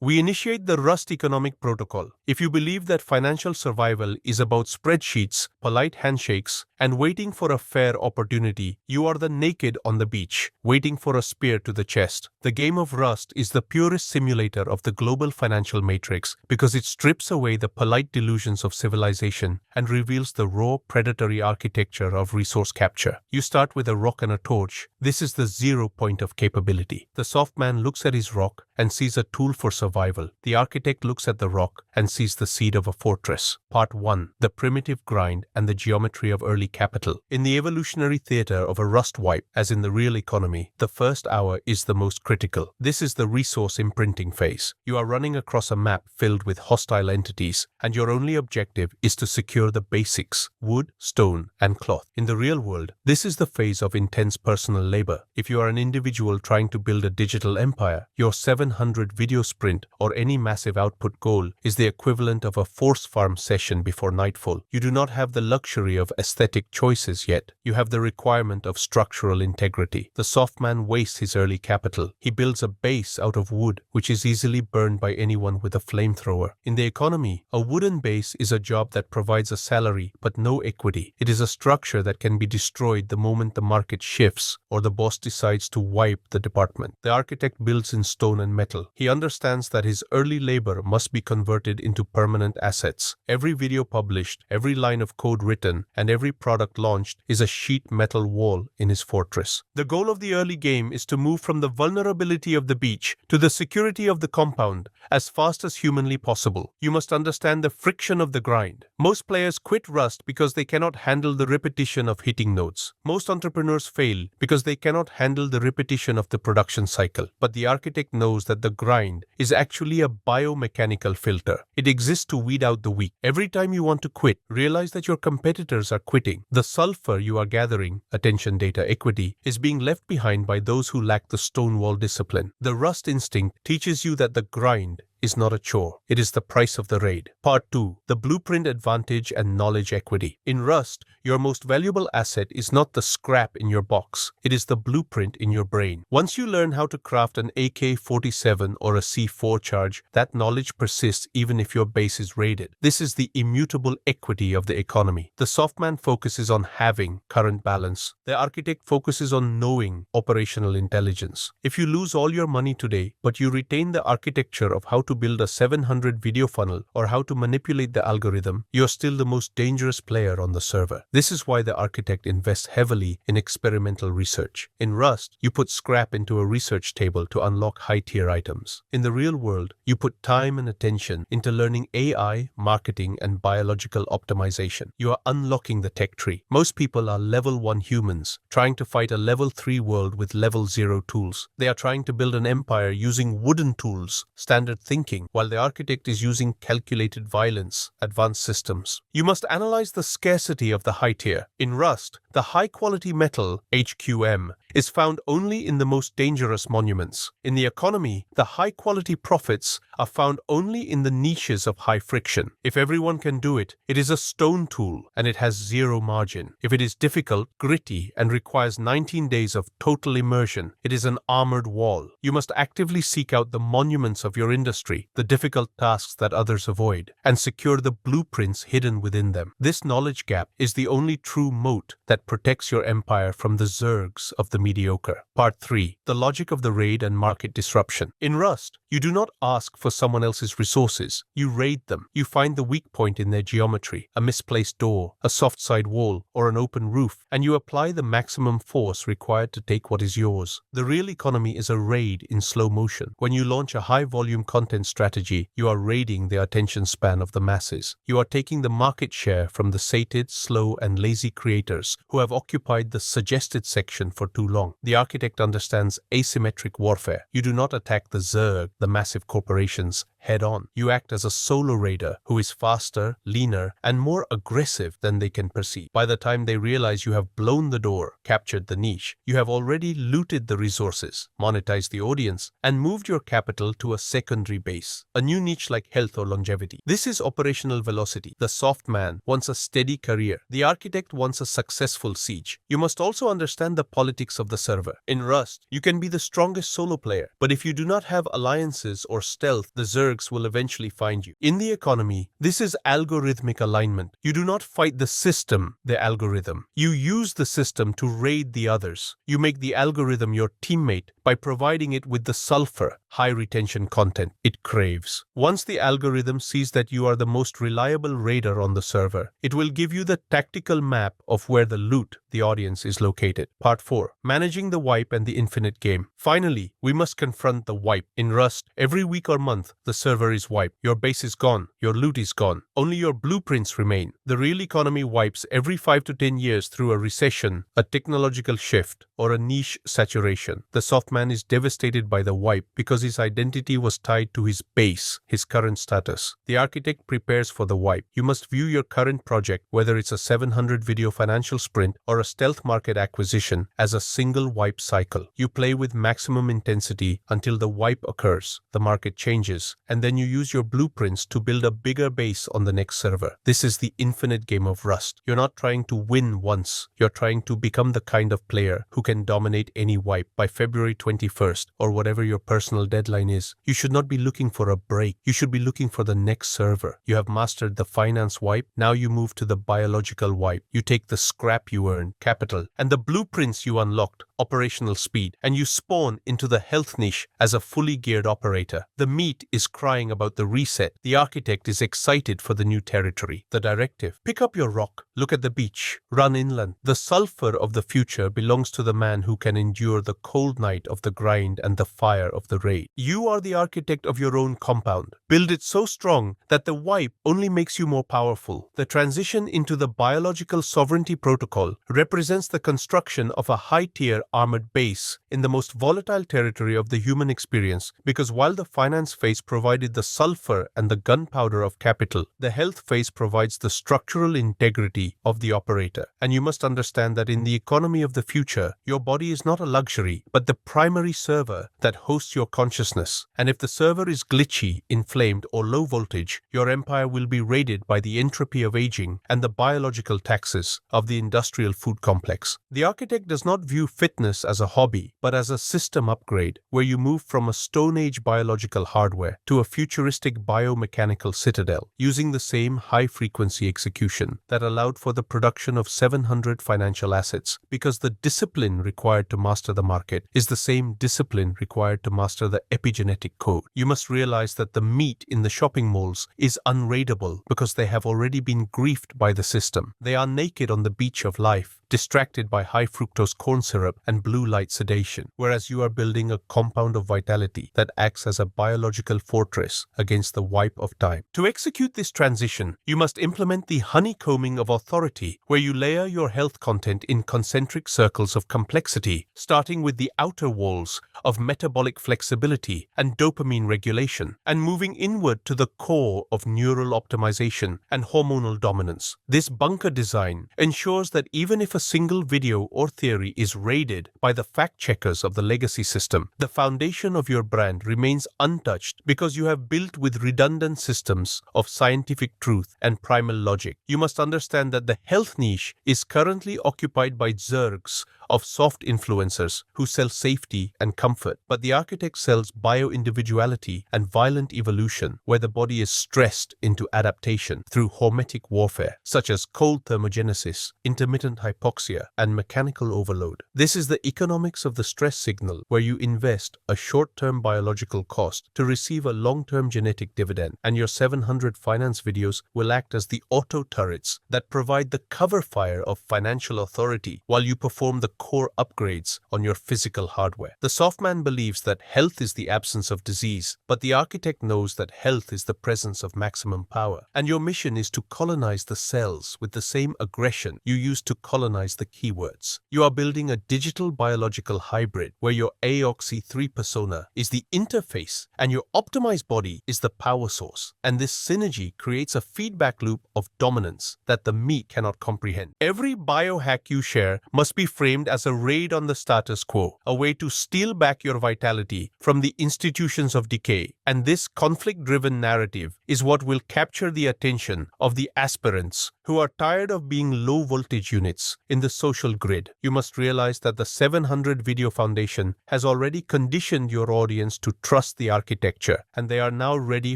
We initiate the Rust economic protocol. If you believe that financial survival is about spreadsheets, polite handshakes, and waiting for a fair opportunity, you are the naked on the beach, waiting for a spear to the chest. The game of Rust is the purest simulator of the global financial matrix because it strips away the polite delusions of civilization and reveals the raw, predatory architecture of resource capture. You start with a rock and a torch. This is the 0 point of capability. The soft man looks at his rock and sees a tool for survival. The architect looks at the rock and sees the seed of a fortress. Part 1. The primitive grind and the geometry of early capital. In the evolutionary theater of a rust wipe, as in the real economy, the first hour is the most critical. This is the resource imprinting phase. You are running across a map filled with hostile entities, and your only objective is to secure the basics: wood, stone, and cloth. In the real world, this is the phase of intense personal labor. If you are an individual trying to build a digital empire, your 700 video sprint or any massive output goal is the equivalent of a force farm session before nightfall. You do not have the luxury of aesthetic choices yet. You have the requirement of structural integrity. The soft man wastes his early capital. He builds a base out of wood, which is easily burned by anyone with a flamethrower. In the economy, a wooden base is a job that provides a salary but no equity. It is a structure that can be destroyed the moment the market shifts or the boss decides to wipe the department. The architect builds in stone and metal. He understands that his early labor must be converted into permanent assets. Every video published, every line of code written, and every product launched is a sheet metal wall in his fortress. The goal of the early game is to move from the vulnerability of the beach to the security of the compound as fast as humanly possible. You must understand the friction of the grind. Most players quit Rust because they cannot handle the repetition of hitting nodes. Most entrepreneurs fail because they cannot handle the repetition of the production cycle. But the architect knows that the grind is actually a biomechanical filter. It exists to weed out the weak. Every time you want to quit, realize that your competitors are quitting. The sulfur you are gathering, attention, data, equity, is being left behind by those who lack the stonewall discipline. The Rust instinct teaches you that the grind is not a chore. It is the price of the raid. Part 2. The blueprint advantage and knowledge equity. In Rust, your most valuable asset is not the scrap in your box. It is the blueprint in your brain. Once you learn how to craft an AK-47 or a C4 charge, that knowledge persists even if your base is raided. This is the immutable equity of the economy. The soft man focuses on having current balance. The architect focuses on knowing operational intelligence. If you lose all your money today, but you retain the architecture of how to build a 700 video funnel or how to manipulate the algorithm, you're still the most dangerous player on the server. This is why the architect invests heavily in experimental research. In Rust, you put scrap into a research table to unlock high-tier items. In the real world, you put time and attention into learning AI, marketing, and biological optimization. You are unlocking the tech tree. Most people are level 1 humans trying to fight a level 3 world with level 0 tools. They are trying to build an empire using wooden tools, standard thinking, while the architect is using calculated violence, advanced systems. You must analyze the scarcity of the high tier. In Rust, the high-quality metal, HQM, is found only in the most dangerous monuments. In the economy, the high-quality profits are found only in the niches of high friction. If everyone can do it, it is a stone tool and it has zero margin. If it is difficult, gritty, and requires 19 days of total immersion, it is an armored wall. You must actively seek out the monuments of your industry, the difficult tasks that others avoid, and secure the blueprints hidden within them. This knowledge gap is the only true moat that protects your empire from the zergs of the mediocre. Part 3. The logic of the raid and market disruption. In Rust, you do not ask for someone else's resources. You raid them. You find the weak point in their geometry, a misplaced door, a soft side wall, or an open roof, and you apply the maximum force required to take what is yours. The real economy is a raid in slow motion. When you launch a high-volume content strategy, you are raiding the attention span of the masses. You are taking the market share from the sated, slow, and lazy creators who have occupied the suggested section for too long. The architect understands asymmetric warfare. You do not attack the Zerg, the massive corporations, head-on. You act as a solo raider who is faster, leaner, and more aggressive than they can perceive. By the time they realize you have blown the door, captured the niche, you have already looted the resources, monetized the audience, and moved your capital to a secondary base, a new niche like health or longevity. This is operational velocity. The soft man wants a steady career. The architect wants a successful siege. You must also understand the politics of the server. In Rust, you can be the strongest solo player, but if you do not have alliances or stealth, the Zergs will eventually find you. In the economy, this is algorithmic alignment. You do not fight the system, the algorithm. You use the system to raid the others. You make the algorithm your teammate by providing it with the sulfur, high retention content it craves. Once the algorithm sees that you are the most reliable raider on the server, it will give you the tactical map of where the loot, the audience, is located. Part 4. Managing the wipe and the infinite game. Finally, we must confront the wipe. In Rust, every week or month, the server is wiped. Your base is gone. Your loot is gone. Only your blueprints remain. The real economy wipes every 5 to 10 years through a recession, a technological shift, or a niche saturation. The soft man is devastated by the wipe because his identity was tied to his base, his current status. The architect prepares for the wipe. You must view your current project, whether it's a 700 video financial sprint or a stealth market acquisition, as a single wipe cycle. You play with maximum intensity until the wipe occurs, the market changes, and then you use your blueprints to build a bigger base on the next server. This is the infinite game of Rust. You're not trying to win once. You're trying to become the kind of player who can dominate any wipe by February 21st or whatever your personal deadline is. You should not be looking for a break. You should be looking for the next server. You have mastered the finance wipe. Now you move to the biological wipe. You take the scrap you earned, capital, and the blueprints you unlocked, operational speed, and you spawn into the health niche as a fully geared operator. The meat is crying about the reset. The architect is excited for the new territory. The directive: pick up your rock, look at the beach, run inland. The sulfur of the future belongs to the man who can endure the cold night of the grind and the fire of the raid. You are the architect of your own compound. Build it so strong that the wipe only makes you more powerful. The transition into the biological sovereignty protocol represents the construction of a high-tier armored base in the most volatile territory of the human experience, because while the finance phase provided the sulfur and the gunpowder of capital, the health phase provides the structural integrity of the operator. And you must understand that in the economy of the future, your body is not a luxury, but the primary server that hosts your consciousness. And if the server is glitchy, inflamed, or low voltage, your empire will be raided by the entropy of aging and the biological taxes of the industrial food complex. The architect does not view fitness as a hobby, but as a system upgrade, where you move from a Stone Age biological hardware to a futuristic biomechanical citadel, using the same high-frequency execution that allowed for the production of 700 financial assets, because the discipline required to master the market is the same discipline required to master the epigenetic code. You must realize that the meat in the shopping malls is unraidable because they have already been griefed by the system. They are naked on the beach of life, distracted by high-fructose corn syrup and blue light sedation, whereas you are building a compound of vitality that acts as a biological fortress against the wipe of time. To execute this transition, you must implement the honeycombing of authority, where you layer your health content in concentric circles of complexity, starting with the outer walls of metabolic flexibility and dopamine regulation, and moving inward to the core of neural optimization and hormonal dominance. This bunker design ensures that even if a single video or theory is raided by the fact-checkers of the legacy system, the foundation of your brand remains untouched because you have built with redundant systems of scientific truth and primal logic. You must understand that the health niche is currently occupied by Zergs of soft influencers who sell safety and comfort, but the architect sells bio-individuality and violent evolution, where the body is stressed into adaptation through hormetic warfare, such as cold thermogenesis, intermittent hypoxia, and mechanical overload. This is the economics of the stress signal, where you invest a short-term biological cost to receive a long-term genetic dividend, and your 700 finance videos will act as the auto turrets that provide the cover fire of financial authority while you perform the core upgrades on your physical hardware. The soft man believes that health is the absence of disease, but the architect knows that health is the presence of maximum power. And your mission is to colonize the cells with the same aggression you used to colonize the keywords. You are building a digital biological hybrid where your AOXY3 persona is the interface and your optimized body is the power source. And this synergy creates a feedback loop of dominance that the me cannot comprehend. Every biohack you share must be framed as a raid on the status quo, a way to steal back your vitality from the institutions of decay. And this conflict-driven narrative is what will capture the attention of the aspirants who are tired of being low-voltage units in the social grid. You must realize that the 700 Video Foundation has already conditioned your audience to trust the architecture, and they are now ready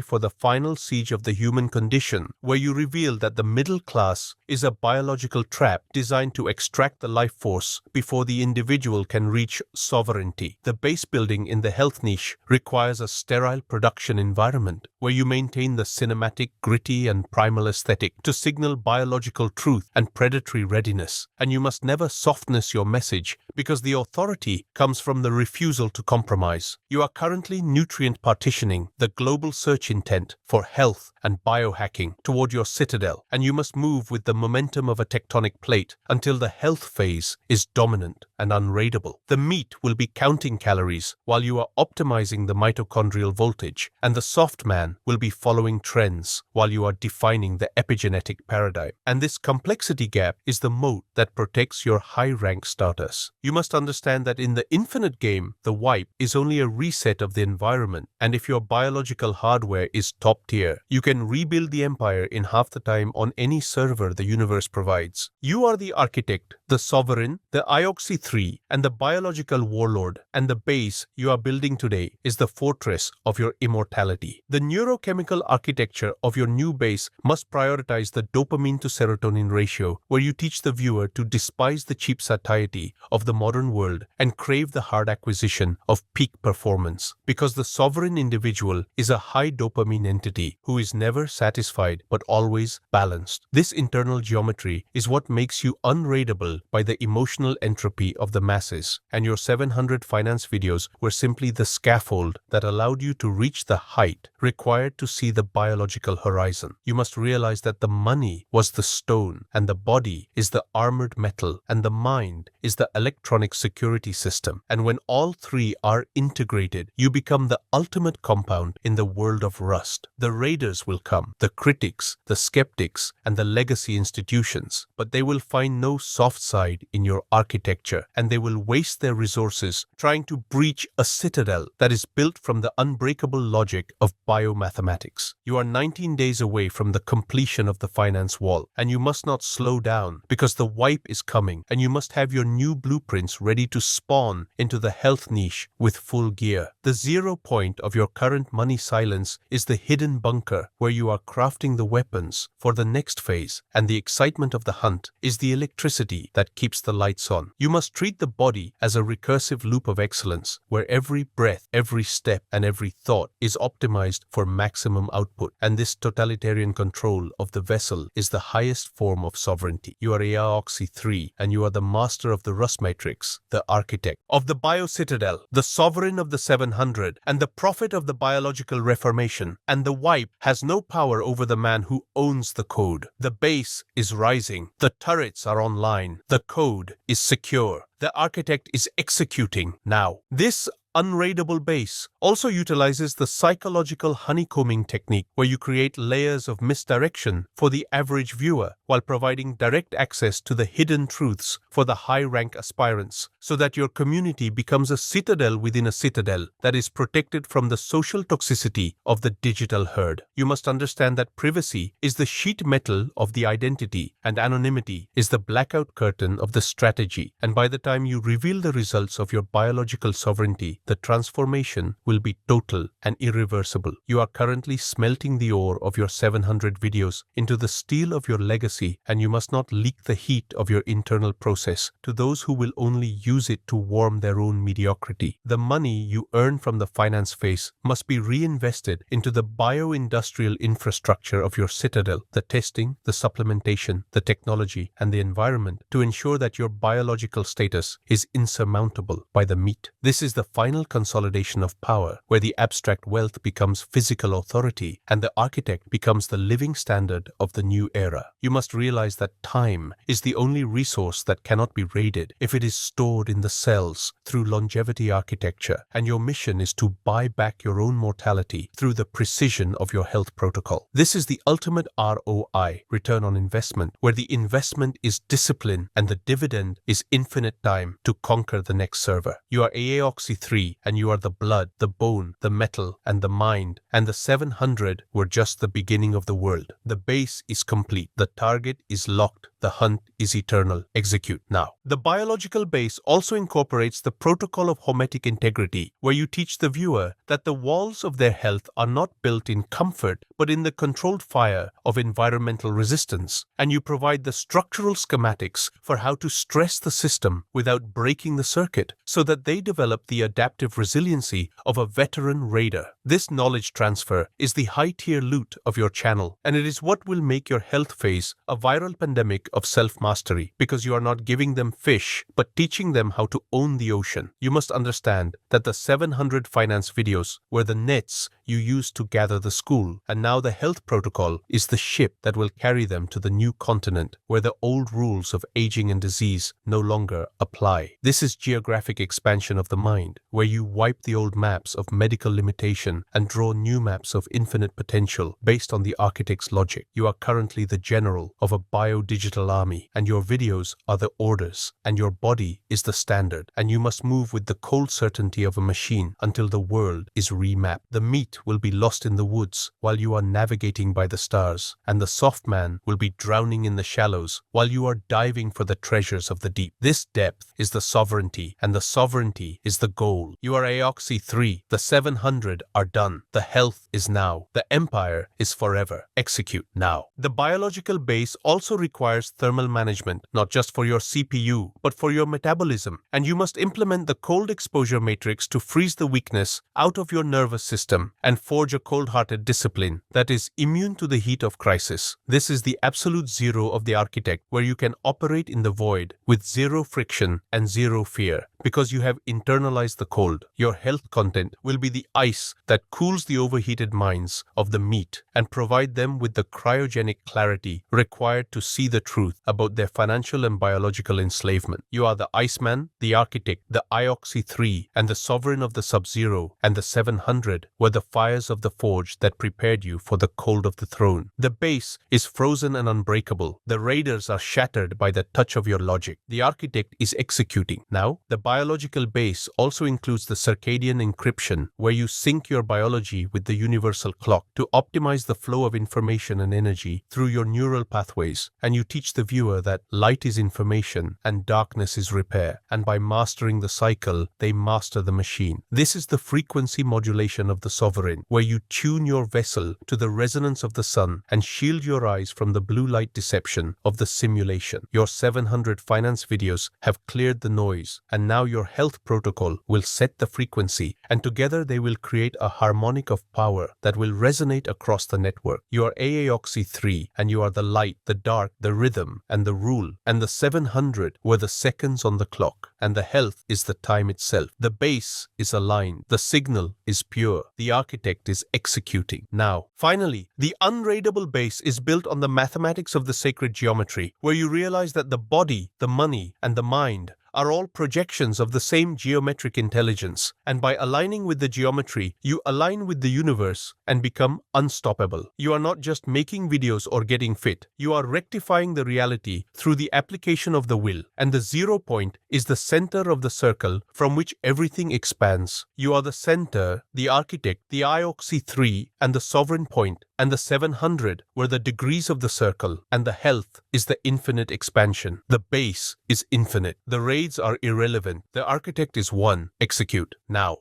for the final siege of the human condition, where you reveal that the middle class is a biological trap designed to extract the life force before the individual can reach sovereignty. The base building in the health niche requires a sterile production environment where you maintain the cinematic, gritty, and primal aesthetic to signal biological truth and predatory readiness. And you must never softness your message because the authority comes from the refusal to compromise. You are currently nutrient partitioning the global search intent for health and biohacking toward your citadel, and you must move with the momentum of a tectonic plate until the health phase is dominant and unraidable. The meat will be counting calories while you are optimizing the mitochondrial voltage, and the soft man will be following trends while you are defining the epigenetic paradigm. And this complexity gap is the moat that protects your high-rank status. You must understand that in the infinite game, the wipe is only a reset of the environment, and if your biological hardware is top tier, you can rebuild the empire in half the time on any server the universe provides. You are the architect, the sovereign, the IOXY3, and the biological warlord, and the base you are building today is the fortress of your immortality. The neurochemical architecture of your new base must prioritize the dopamine to serotonin ratio, where you teach the viewer to despise the cheap satiety of the modern world and crave the hard acquisition of peak performance, because the sovereign individual is a high dopamine entity who is never satisfied but always balanced. This internal geometry is what makes you unraidable by the emotional entropy of the masses, and your 700 finance videos were simply the scaffold that allowed you to reach the height required to see the biological horizon. You must realize that the money was the stone, and the body is the armored metal, and the mind is the electronic security system. And when all three are integrated, you become the ultimate compound in the world of rust. The raiders will come, the critics, the skeptics, and the legacy institutions, but they will find no soft side in your architecture, and they will waste their resources trying to breach a citadel that is built from the unbreakable logic of biomathematics. You are 19 days away from the completion of the finance wall, and you must not slow down because the wipe is coming, and you must have your new blueprints ready to spawn into the health niche with full gear. The 0 point of your current money silence is the hidden bunker where you are crafting the weapons for the next phase, and the excitement of the hunt is the electricity that keeps the lights on. You must treat the body as a recursive loop of excellence where every breath, every step, and every thought is optimized for maximum output, and this totalitarian control of the vessel is the highest form of sovereignty. You are AOXY3, and you are the master of the rust matrix, the architect of the bio-citadel, the sovereign of the 700, and the prophet of the biological reformation, and the wipe has no power over the man who owns the code. The base is rising, the turrets are online, the code is secure, the architect is executing now. This unraidable base also utilizes the psychological honeycombing technique where you create layers of misdirection for the average viewer while providing direct access to the hidden truths for the high-rank aspirants, so that your community becomes a citadel within a citadel that is protected from the social toxicity of the digital herd. You must understand that privacy is the sheet metal of the identity and anonymity is the blackout curtain of the strategy, and by the time you reveal the results of your biological sovereignty, reality, the transformation will be total and irreversible. You are currently smelting the ore of your 700 videos into the steel of your legacy, and you must not leak the heat of your internal process to those who will only use it to warm their own mediocrity. The money you earn from the finance phase must be reinvested into the bio-industrial infrastructure of your citadel, the testing, the supplementation, the technology, and the environment to ensure that your biological status is insurmountable by the meat. This is the final consolidation of power, where the abstract wealth becomes physical authority and the architect becomes the living standard of the new era. You must realize that time is the only resource that cannot be raided if it is stored in the cells through longevity architecture, and your mission is to buy back your own mortality through the precision of your health protocol. This is the ultimate ROI, return on investment, where the investment is discipline and the dividend is infinite time to conquer the next server. You are AAOXY 3 and you are the blood, the bone, the metal, and the mind, and the 700 were just the beginning of the world. The base is complete. The target is locked. The hunt is eternal. Execute now. The biological base also incorporates the protocol of hormetic integrity, where you teach the viewer that the walls of their health are not built in comfort, but in the controlled fire of environmental resistance, and you provide the structural schematics for how to stress the system without breaking the circuit, so that they develop the adaptive resiliency of a veteran raider. This knowledge transfer is the high-tier loot of your channel, and it is what will make your health phase a viral pandemic of self-mastery, because you are not giving them fish, but teaching them how to own the ocean. You must understand that the 700 finance videos were the nets you used to gather the school, and now the health protocol is the ship that will carry them to the new continent, where the old rules of aging and disease no longer apply. This is geographic expansion of the mind, where you wipe the old maps of medical limitation and draw new maps of infinite potential based on the architect's logic. You are currently the general of a bio-digital army, and your videos are the orders, and your body is the standard, and you must move with the cold certainty of a machine until the world is remapped. The meat will be lost in the woods while you are navigating by the stars, and the soft man will be drowning in the shallows while you are diving for the treasures of the deep. This depth is the sovereignty, and the sovereignty is the goal. You are AOXY 3. The 700 are done. The health is now. The empire is forever. Execute now. The biological base also requires thermal management, not just for your CPU, but for your metabolism, and you must implement the cold exposure matrix to freeze the weakness out of your nervous system and forge a cold-hearted discipline that is immune to the heat of crisis. This is the absolute zero of the architect, where you can operate in the void with zero friction and zero fear, because you have internalized the cold. Your health content will be the ice that cools the overheated minds of the meat and provide them with the cryogenic clarity required to see the truth about their financial and biological enslavement. You are the Iceman, the architect, the IOXY 3, and the sovereign of the Sub-Zero, and the 700 were the fires of the forge that prepared you for the cold of the throne. The base is frozen and unbreakable. The raiders are shattered by the touch of your logic. The architect is executing. Now, the biological base also includes the circadian encryption, where you sync your biology with the universal clock to optimize the flow of information and energy through your neural pathways, and you teach the viewer that light is information and darkness is repair, and by mastering the cycle, they master the machine. This is the frequency modulation of the sovereign, where you tune your vessel to the resonance of the sun and shield your eyes from the blue light deception of the simulation. Your 700 finance videos have cleared the noise, and now your health protocol will set the frequency, and together they will create a harmonic of power that will resonate across the network. You are AAOXY 3, and you are the light, the dark, the rhythm, and the rule, and the 700 were the seconds on the clock, and the health is the time itself. The base is aligned, the signal is pure, the architect is executing. Now, finally, the unraidable base is built on the mathematics of the sacred geometry, where you realize that the body, the money, and the mind are all projections of the same geometric intelligence, and by aligning with the geometry, you align with the universe and become unstoppable. You are not just making videos or getting fit, you are rectifying the reality through the application of the will, and the 0 point is the center of the circle from which everything expands. You are the center, the architect, the IOXY 3, and the sovereign point, and the 700 were the degrees of the circle, and the health is the infinite expansion. The base is infinite. The raids are irrelevant. The architect is one. Execute now.